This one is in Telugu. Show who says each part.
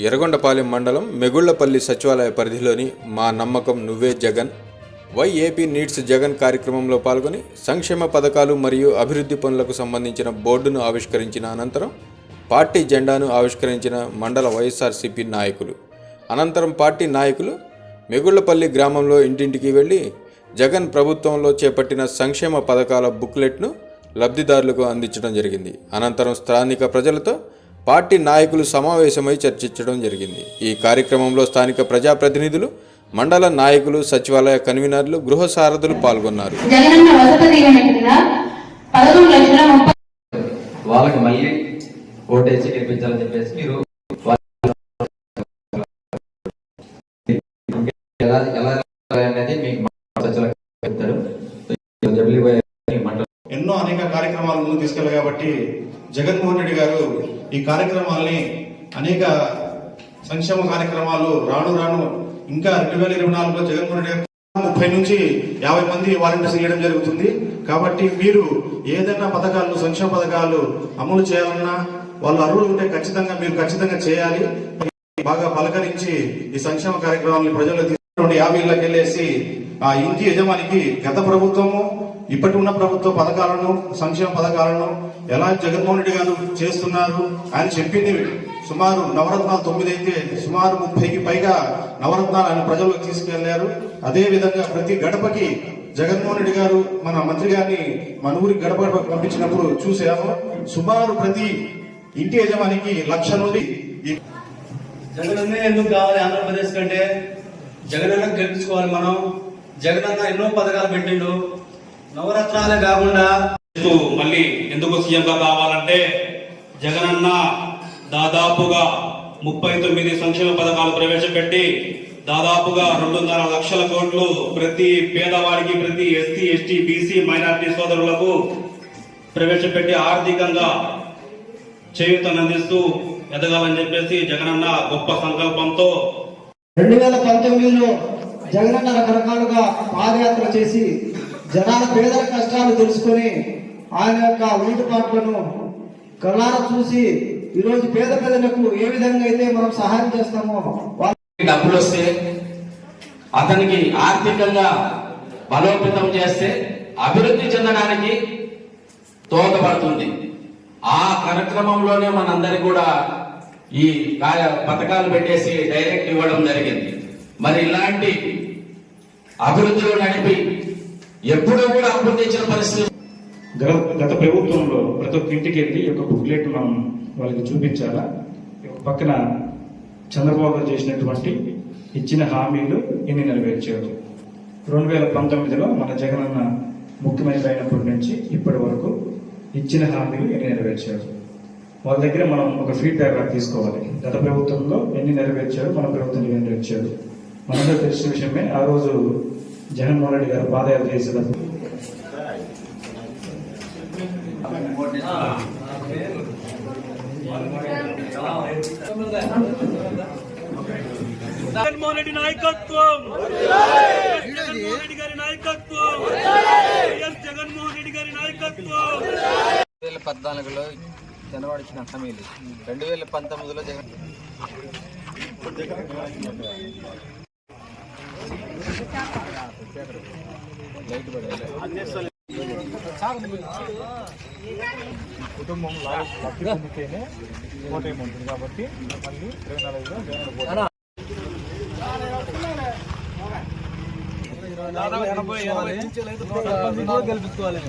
Speaker 1: ఎర్రగొండపాలెం మండలం మెగుళ్లపల్లి సచివాలయ పరిధిలోని మా నమ్మకం నువ్వే జగన్ వైఏపీ నీడ్స్ జగన్ కార్యక్రమంలో పాల్గొని సంక్షేమ పథకాలు మరియు అభివృద్ధి పనులకు సంబంధించిన బోర్డును ఆవిష్కరించిన అనంతరం పార్టీ జెండాను ఆవిష్కరించిన మండల వైఎస్ఆర్సీపీ నాయకులు. అనంతరం పార్టీ నాయకులు మెగుళ్లపల్లి గ్రామంలో ఇంటింటికి వెళ్లి జగన్ ప్రభుత్వంలో చేపట్టిన సంక్షేమ పథకాల బుక్లెట్ను లబ్ధిదారులకు అందించడం జరిగింది. అనంతరం స్థానిక ప్రజలతో పార్టీ నాయకులు సమావేశమై చర్చించడం జరిగింది. ఈ కార్యక్రమంలో స్థానిక ప్రజాప్రతినిధులు, మండల నాయకులు, సచివాలయ కన్వీనర్లు, గృహ సారథులు పాల్గొన్నారు.
Speaker 2: వాళ్ళకి మళ్ళీ ఓటేసి గెలిపించాలని చెప్పేసి మీరు అనేది మీకు
Speaker 3: ఎన్నో అనేక కార్యక్రమాలు ముందు తీసుకెళ్ళారు కాబట్టి జగన్మోహన్ రెడ్డి గారు ఈ కార్యక్రమాల్ని అనేక సంక్షేమ కార్యక్రమాలు రాను ఇంకా 2024లో జగన్మోహన్ రెడ్డి గారు 30 నుంచి 50 మంది వాలంటీర్స్ ఇవ్వడం జరుగుతుంది. కాబట్టి మీరు ఏదైనా పథకాలు, సంక్షేమ పథకాలు అమలు చేయాలన్నా వాళ్ళు అర్హులు ఉంటే ఖచ్చితంగా చేయాలి. బాగా పలకరించి ఈ సంక్షేమ కార్యక్రమాలను ప్రజల్లో తీసుకుని 50 ఇళ్ళకి వెళ్ళేసి ఆ ఇంటి యజమానికి గత ప్రభుత్వము ఇప్పటి ఉన్న ప్రభుత్వ పథకాలను, సంక్షేమ పథకాలను ఎలా జగన్మోహన్ రెడ్డి గారు చేస్తున్నారు ఆయన చెప్పింది. సుమారు నవరత్నాలు 9 అయితే సుమారు 30కి పైగా నవరత్నాలు ఆయన ప్రజలకు తీసుకెళ్లారు. అదే విధంగా ప్రతి గడపకి జగన్మోహన్ రెడ్డి గారు మన మంత్రి గారిని మన ఊరికి గడప పంపించినప్పుడు చూసాము. సుమారు ప్రతి ఇంటి యజమానికి 1,00,000 నుండి
Speaker 4: జగనన్న ఎందుకు కావాలి ఆంధ్రప్రదేశ్ కంటే జగనన్న గెలిపించుకోవాలి. మనం జగనన్న ఎన్నో పథకాలు పెట్టిండు. నవరత్నాలే కాకుండా
Speaker 5: మళ్ళీ ఎందుకు సీఎంగా కావాలంటే జగనన్న దాదాపుగా 39 సంక్షేమ పథకాలు ప్రవేశపెట్టి దాదాపుగా 2.5 లక్షల కోట్లు ప్రతి పేదవాడికి, ప్రతి ఎస్సీ, ఎస్టీ, బీసీ, మైనారిటీ సోదరులకు ప్రవేశపెట్టి ఆర్థికంగా చేయూతనందిస్తూ ఎదగాలని చెప్పేసి జగనన్న గొప్ప సంకల్పంతో
Speaker 6: 2019లో జగనన్న రకరకాలుగా పాదయాత్ర చేసి జనాల పేదల కష్టాలు తెలుసుకొని ఆయన యొక్క లోటుపాట్లను కళ్ళారా చూసి ఈరోజు పేద ప్రజలకు ఏ విధంగా అయితే మనం సహాయం చేస్తామో
Speaker 2: డబ్బులు వస్తే అతనికి ఆర్థికంగా బలోపేతం చేస్తే అభివృద్ధి చెందడానికి తోడ్పడుతుంది. ఆ కార్యక్రమంలోనే మనందరికి కూడా ఈ పథకాలు పెట్టేసి డైరెక్ట్ ఇవ్వడం జరిగింది. మరి ఇలాంటి అభివృద్ధిలో నడిపి ఎప్పుడూ కూడా అభివృద్ధి ఇచ్చిన పరిస్థితి.
Speaker 7: గత ప్రభుత్వంలో ప్రతి ఒక్క ఇంటికి వెళ్ళి ఒక బుక్లెట్ మనం వాళ్ళకి చూపించాలా. పక్కన చంద్రబాబు గారు చేసినటువంటి ఇచ్చిన హామీలు ఎన్ని నెరవేర్చారు. 2019లో మన జగనన్న ముఖ్యమంత్రి అయినప్పటి నుంచి ఇప్పటి వరకు ఇచ్చిన హామీలు ఎన్ని నెరవేర్చారు. వాళ్ళ దగ్గర మనం ఒక ఫీడ్బ్యాక్ తీసుకోవాలి. గత ప్రభుత్వంలో ఎన్ని నెరవేర్చారు, మన ప్రభుత్వం ఎన్ని నెరవేర్చారు. మనందరూ తెలిసిన విషయమే. ఆ రోజు జగన్మోహన్ రెడ్డి గారు పాదయాత్ర చేసేటప్పుడు
Speaker 5: జగన్మోహన్ రెడ్డి నాయకత్వం, జగన్మోహన్ రెడ్డి గారి నాయకత్వం, జగన్మోహన్ రెడ్డి గారి నాయకత్వం.
Speaker 2: 2014లో జనవాడు ఇచ్చిన హామీలు 2019లో జగన్
Speaker 7: కుటుంబం లబ్ధితేనే ఓటేమి ఉంటుంది. కాబట్టి మళ్ళీ 24లో జగన్
Speaker 4: గెలిపించుకోవాలి.